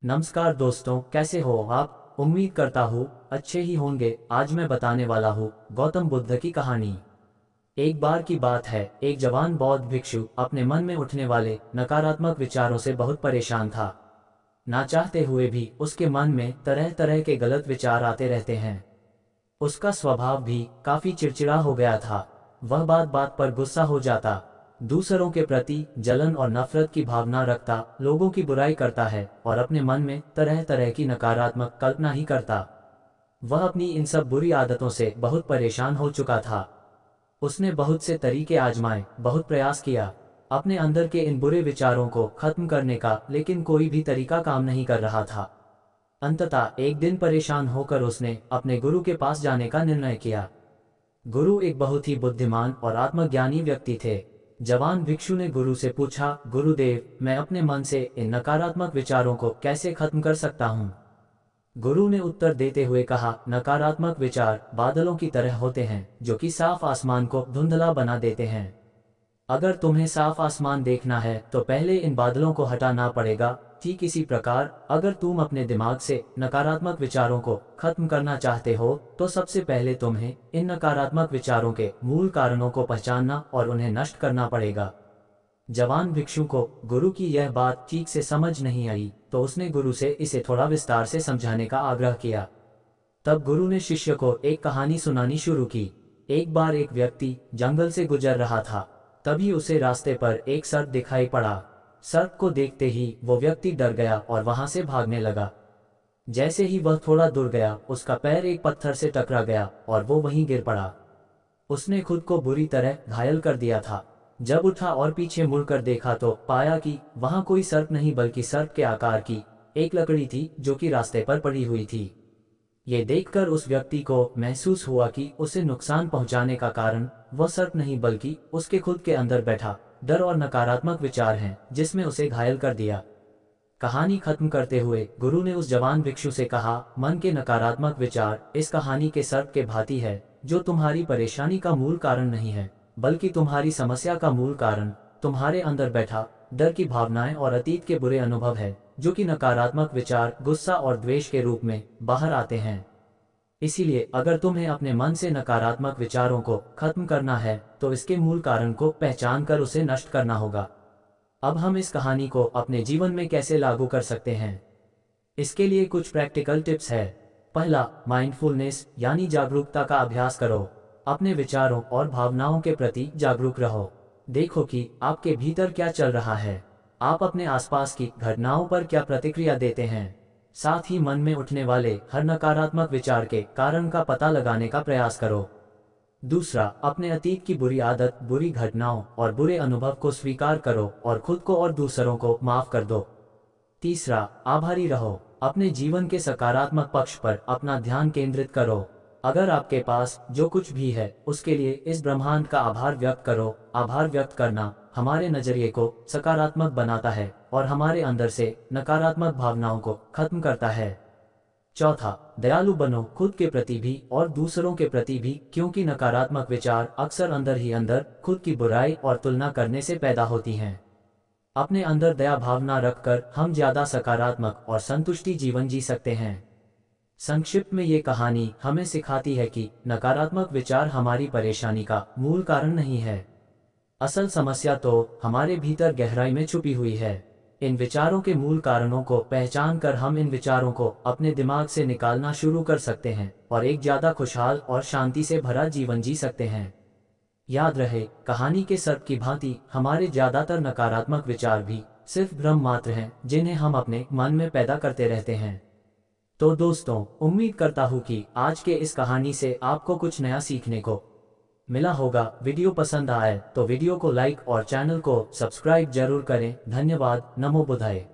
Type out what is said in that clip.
नमस्कार दोस्तों, कैसे हो आप। उम्मीद करता हूँ अच्छे ही होंगे। आज मैं बताने वाला हूँ गौतम बुद्ध की कहानी। एक बार की बात है, एक जवान बौद्ध भिक्षु अपने मन में उठने वाले नकारात्मक विचारों से बहुत परेशान था। ना चाहते हुए भी उसके मन में तरह तरह के गलत विचार आते रहते हैं। उसका स्वभाव भी काफी चिड़चिड़ा हो गया था। वह बात बात पर गुस्सा हो जाता, दूसरों के प्रति जलन और नफरत की भावना रखता, लोगों की बुराई करता है और अपने मन में तरह तरह की नकारात्मक कल्पना ही करता। वह अपनी इन सब बुरी आदतों से बहुत परेशान हो चुका था। उसने बहुत से तरीके आजमाए, बहुत प्रयास किया अपने अंदर के इन बुरे विचारों को खत्म करने का, लेकिन कोई भी तरीका काम नहीं कर रहा था। अंततः एक दिन परेशान होकर उसने अपने गुरु के पास जाने का निर्णय किया। गुरु एक बहुत ही बुद्धिमान और आत्मज्ञानी व्यक्ति थे। जवान भिक्षु ने गुरु से पूछा, गुरुदेव, मैं अपने मन से इन नकारात्मक विचारों को कैसे खत्म कर सकता हूँ। गुरु ने उत्तर देते हुए कहा, नकारात्मक विचार बादलों की तरह होते हैं जो कि साफ आसमान को धुंधला बना देते हैं। अगर तुम्हें साफ आसमान देखना है तो पहले इन बादलों को हटाना पड़ेगा। ठीक इसी प्रकार अगर तुम अपने दिमाग से नकारात्मक विचारों को खत्म करना चाहते हो तो सबसे पहले तुम्हें इन नकारात्मक विचारों के मूल कारणों को पहचानना और उन्हें नष्ट करना पड़ेगा। जवान भिक्षु को गुरु की यह बात ठीक से समझ नहीं आई, तो उसने गुरु से इसे थोड़ा विस्तार से समझाने का आग्रह किया। तब गुरु ने शिष्य को एक कहानी सुनानी शुरू की। एक बार एक व्यक्ति जंगल से गुजर रहा था। तभी उसे रास्ते पर एक सर्प दिखाई पड़ा। सर्प को देखते ही वो व्यक्ति डर गया और वहां से भागने लगा। जैसे ही वह थोड़ा दूर गया, उसका पैर एक पत्थर से टकरा गया और वो वहीं गिर पड़ा। उसने खुद को बुरी तरह घायल कर दिया था। जब उठा और पीछे मुड़कर देखा तो पाया कि वहां कोई सर्प नहीं बल्कि सर्प के आकार की एक लकड़ी थी जो कि रास्ते पर पड़ी हुई थी। ये देखकर उस व्यक्ति को महसूस हुआ कि उसे नुकसान पहुंचाने का कारण वह सर्प नहीं बल्कि उसके खुद के अंदर बैठा डर और नकारात्मक विचार हैं जिसमें उसे घायल कर दिया। कहानी खत्म करते हुए गुरु ने उस जवान भिक्षु से कहा, मन के नकारात्मक विचार इस कहानी के सर्प के भांति है जो तुम्हारी परेशानी का मूल कारण नहीं है, बल्कि तुम्हारी समस्या का मूल कारण तुम्हारे अंदर बैठा डर की भावनाएं और अतीत के बुरे अनुभव है, जो कि नकारात्मक विचार, गुस्सा और द्वेष के रूप में बाहर आते हैं। इसीलिए अगर तुम्हें अपने मन से नकारात्मक विचारों को खत्म करना है तो इसके मूल कारण को पहचान कर उसे नष्ट करना होगा। अब हम इस कहानी को अपने जीवन में कैसे लागू कर सकते हैं, इसके लिए कुछ प्रैक्टिकल टिप्स है। पहला, माइंडफुलनेस यानी जागरूकता का अभ्यास करो। अपने विचारों और भावनाओं के प्रति जागरूक रहो। देखो कि आपके भीतर क्या चल रहा है। आप अपने आसपास की घटनाओं पर क्या प्रतिक्रिया देते हैं। साथ ही मन में उठने वाले हर नकारात्मक विचार के कारण का पता लगाने का प्रयास करो। दूसरा, अपने अतीत की बुरी आदत, बुरी घटनाओं और बुरे अनुभव को स्वीकार करो और खुद को और दूसरों को माफ कर दो। तीसरा, आभारी रहो। अपने जीवन के सकारात्मक पक्ष पर अपना ध्यान केंद्रित करो। अगर आपके पास जो कुछ भी है उसके लिए इस ब्रह्मांड का आभार व्यक्त करो। आभार व्यक्त करना हमारे नजरिए को सकारात्मक बनाता है और हमारे अंदर से नकारात्मक भावनाओं को खत्म करता है। चौथा, दयालु बनो, खुद के प्रति भी और दूसरों के प्रति भी, क्योंकि नकारात्मक विचार अक्सर अंदर ही अंदर खुद की बुराई और तुलना करने से पैदा होती हैं। अपने अंदर दया भावना रखकर हम ज्यादा सकारात्मक और संतुष्टि जीवन जी सकते हैं। संक्षिप्त में ये कहानी हमें सिखाती है कि नकारात्मक विचार हमारी परेशानी का मूल कारण नहीं है। असल समस्या तो हमारे भीतर गहराई में छुपी हुई है। इन विचारों के मूल कारणों को पहचान कर हम इन विचारों को अपने दिमाग से निकालना शुरू कर सकते हैं और एक ज्यादा खुशहाल और शांति से भरा जीवन जी सकते हैं। याद रहे, कहानी के सर्प की भांति हमारे ज्यादातर नकारात्मक विचार भी सिर्फ भ्रम मात्र हैं जिन्हें हम अपने मन में पैदा करते रहते हैं। तो दोस्तों, उम्मीद करता हूँ कि आज के इस कहानी से आपको कुछ नया सीखने को मिला होगा। वीडियो पसंद आए तो वीडियो को लाइक और चैनल को सब्सक्राइब जरूर करें। धन्यवाद। नमो बुद्धाय।